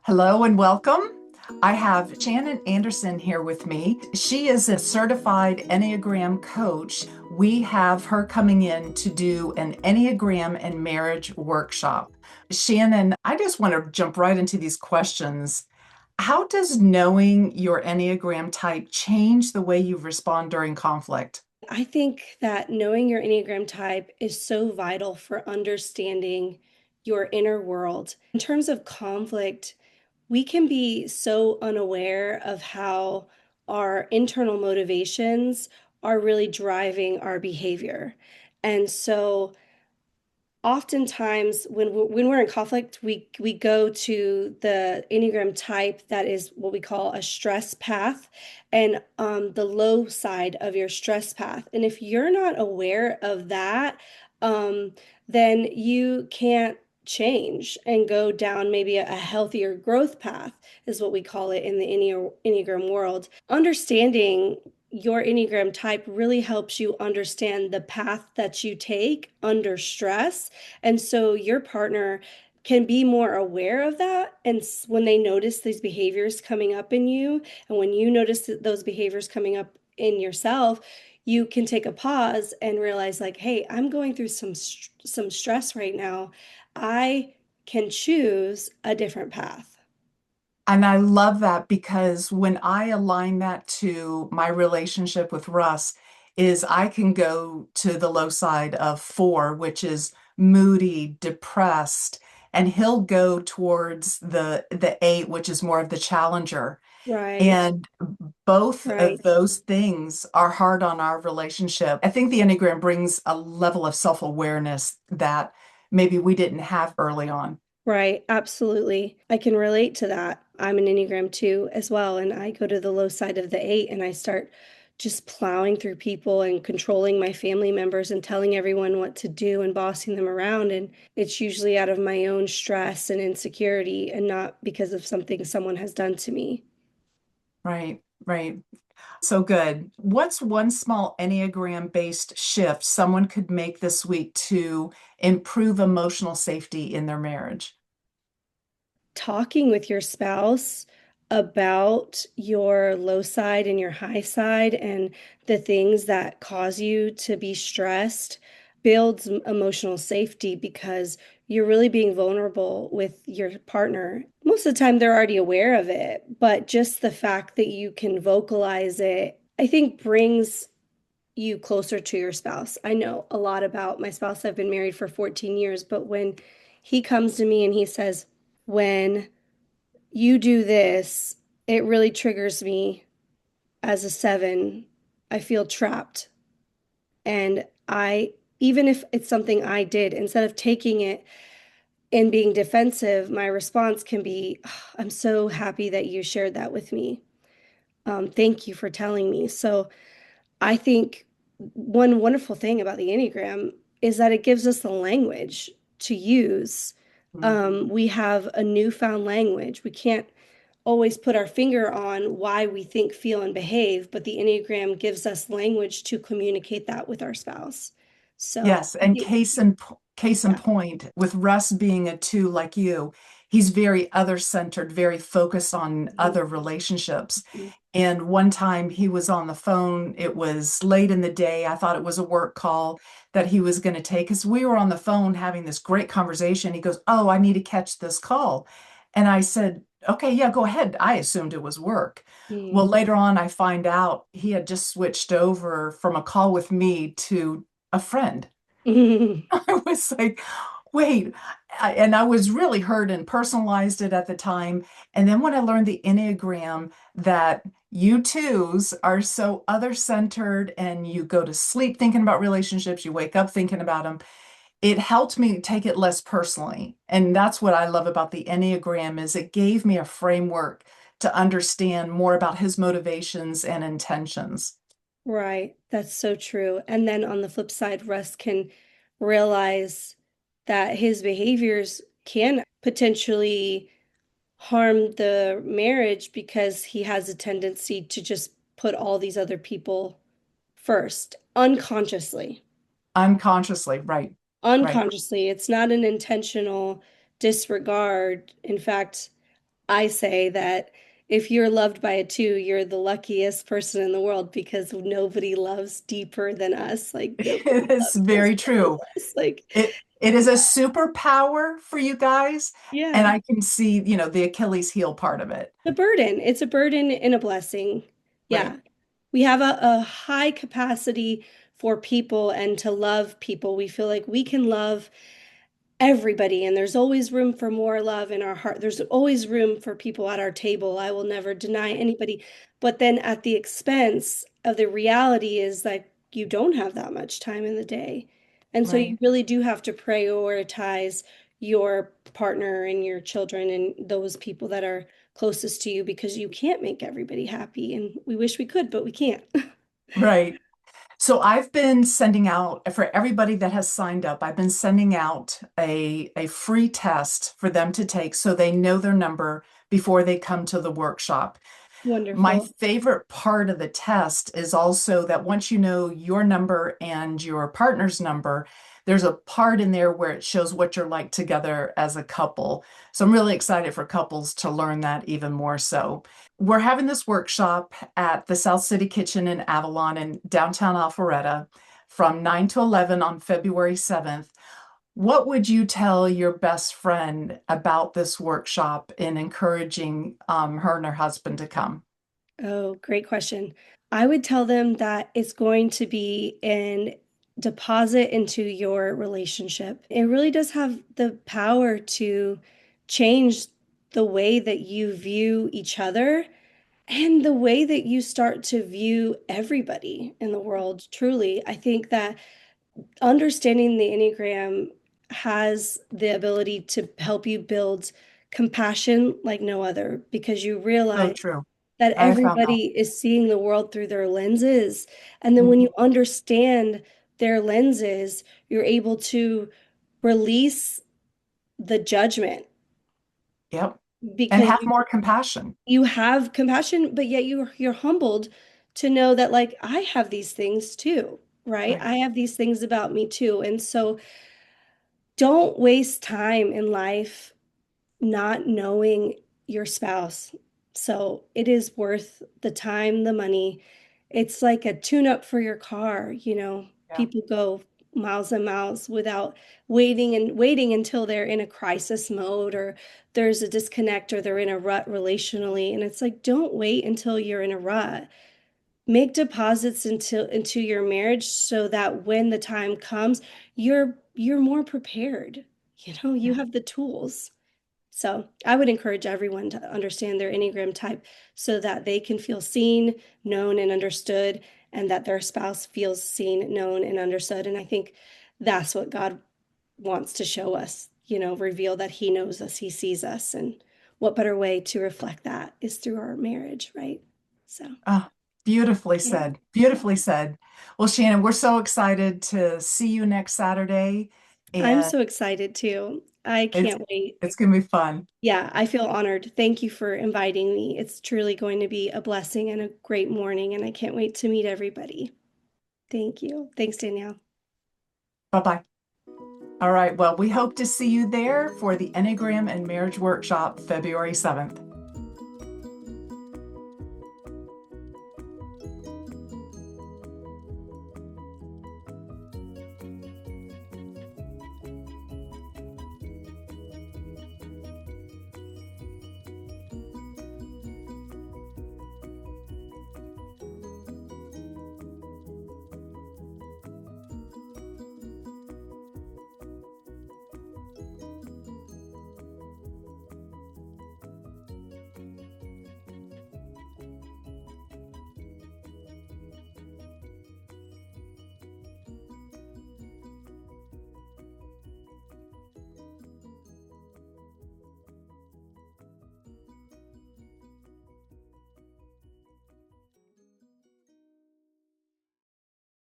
Hello and welcome. I have Shannon Anderson here with me. She is a certified Enneagram coach. We have her coming in to do an Enneagram and Marriage Workshop. Shannon, I just want to jump right into these questions. How does knowing your Enneagram type change the way you respond during conflict? I think that knowing your Enneagram type is so vital for understanding your inner world. In terms of conflict, we can be so unaware of how our internal motivations are really driving our behavior. And so oftentimes when we're in conflict, we go to the Enneagram type that is what we call a stress path, and the low side of your stress path. And if you're not aware of that, um, then you can't change and go down maybe a healthier growth path, is what we call it in the Enneagram world. Understanding your Enneagram type really helps you understand the path that you take under stress. And so your partner can be more aware of that. And when they notice these behaviors coming up in you, and when you notice those behaviors coming up in yourself, you can take a pause and realize, like, hey, I'm going through some stress right now. I can choose a different path. And I love that because when I align that to my relationship with Russ, is I can go to the low side of four, which is moody, depressed, and he'll go towards the eight, which is more of the challenger. Right, And both of right. those things are hard on our relationship. I think the Enneagram brings a level of self-awareness that maybe we didn't have early on. Right, absolutely. I can relate to that. I'm an Enneagram 2 as well, and I go to the low side of the 8 and I start just plowing through people and controlling my family members and telling everyone what to do and bossing them around. And it's usually out of my own stress and insecurity and not because of something someone has done to me. Right, right. So good. What's one small Enneagram based shift someone could make this week to improve emotional safety in their marriage? Talking with your spouse about your low side and your high side and the things that cause you to be stressed builds emotional safety because you're really being vulnerable with your partner. Most of the time, they're already aware of it, but just the fact that you can vocalize it, I think brings you closer to your spouse. I know a lot about my spouse. I've been married for 14 years, but when he comes to me and he says, when you do this, it really triggers me as a 7. I feel trapped. And even if it's something I did, instead of taking it and being defensive, my response can be, "Oh, I'm so happy that you shared that with me. Thank you for telling me." So I think one wonderful thing about the Enneagram is that it gives us the language to use. Mhm. We have a newfound language. We can't always put our finger on why we think, feel, and behave, but the Enneagram gives us language to communicate that with our spouse. So Yes, I and think, case in yeah. point, with Russ being a two like you, he's very other centered, very focused on Mhm. other relationships. And one time he was on the phone, it was late in the day. I thought it was a work call that he was going to take because we were on the phone having this great conversation. He goes, "Oh, I need to catch this call." And I said, "Okay, yeah, go ahead." I assumed it was work. Well, Mhm. later on, I find out he had just switched over from a call with me to a friend. Mhm. I was like, wait. And I was really hurt and personalized it at the time. And then when I learned the Enneagram, that you twos are so other-centered and you go to sleep thinking about relationships, you wake up thinking about them, it helped me take it less personally. And that's what I love about the Enneagram is it gave me a framework to understand more about his motivations and intentions. Right. That's so true. And then on the flip side, Russ can realize that his behaviors can potentially harm the marriage because he has a tendency to just put all these other people first unconsciously. Unconsciously, right, right. Unconsciously, it's not an intentional disregard. In fact, I say that if you're loved by a two, you're the luckiest person in the world because nobody loves deeper than us. Like nobody It is loves us very more than true. us. Like, It is a superpower for you guys, and yeah, I can see, the Achilles heel part of it. the burden. It's a burden and a blessing. Right. Yeah. We have a high capacity for people and to love people. We feel like we can love everybody, and there's always room for more love in our heart. There's always room for people at our table. I will never deny anybody. But then at the expense of the reality is like you don't have that much time in the day. And so you Right. really do have to prioritize your partner and your children and those people that are closest to you because you can't make everybody happy. And we wish we could, but we can't. Right. So I've been sending out for everybody that has signed up, I've been sending out a free test for them to take so they know their number before they come to the workshop. My Wonderful. favorite part of the test is also that once you know your number and your partner's number, there's a part in there where it shows what you're like together as a couple. So I'm really excited for couples to learn that even more so. We're having this workshop at the South City Kitchen in Avalon in downtown Alpharetta from 9 to 11 on February 7th. What would you tell your best friend about this workshop in encouraging her and her husband to come? Oh, great question. I would tell them that it's going to be an deposit into your relationship. It really does have the power to change the way that you view each other and the way that you start to view everybody in the world. Truly, I think that understanding the Enneagram has the ability to help you build compassion like no other because you So realize true. that I have found everybody is seeing the world through their lenses. And then when Mhm. you understand their lenses, you're able to release the judgment Yep. And because have more compassion. you have compassion, but yet you're humbled to know that like I have these things too, right? Right. I have these things about me too. And so don't waste time in life not knowing your spouse. So it is worth the time, the money. It's like a tune up for your car. Yeah. People go miles and miles without waiting until they're in a crisis mode or there's a disconnect or they're in a rut relationally. And it's like, don't wait until you're in a rut. Make deposits into your marriage so that when the time comes, you're more prepared. You Yeah. have the tools. So I would encourage everyone to understand their Enneagram type so that they can feel seen, known, and understood, and that their spouse feels seen, known, and understood. And I think that's what God wants to show us, reveal that He knows us, He sees us. And what better way to reflect that is through our marriage, right? So, Ah, beautifully yeah, said. Beautifully said. Well, Shannon, we're so excited to see you next Saturday, I'm and so excited too. I it's can't wait. it's gonna be fun. Yeah, I feel honored. Thank you for inviting me. It's truly going to be a blessing and a great morning, and I can't wait to meet everybody. Thank you. Thanks, Danielle. Bye-bye. All right. Well, we hope to see you there for the Enneagram and Marriage Workshop February 7th.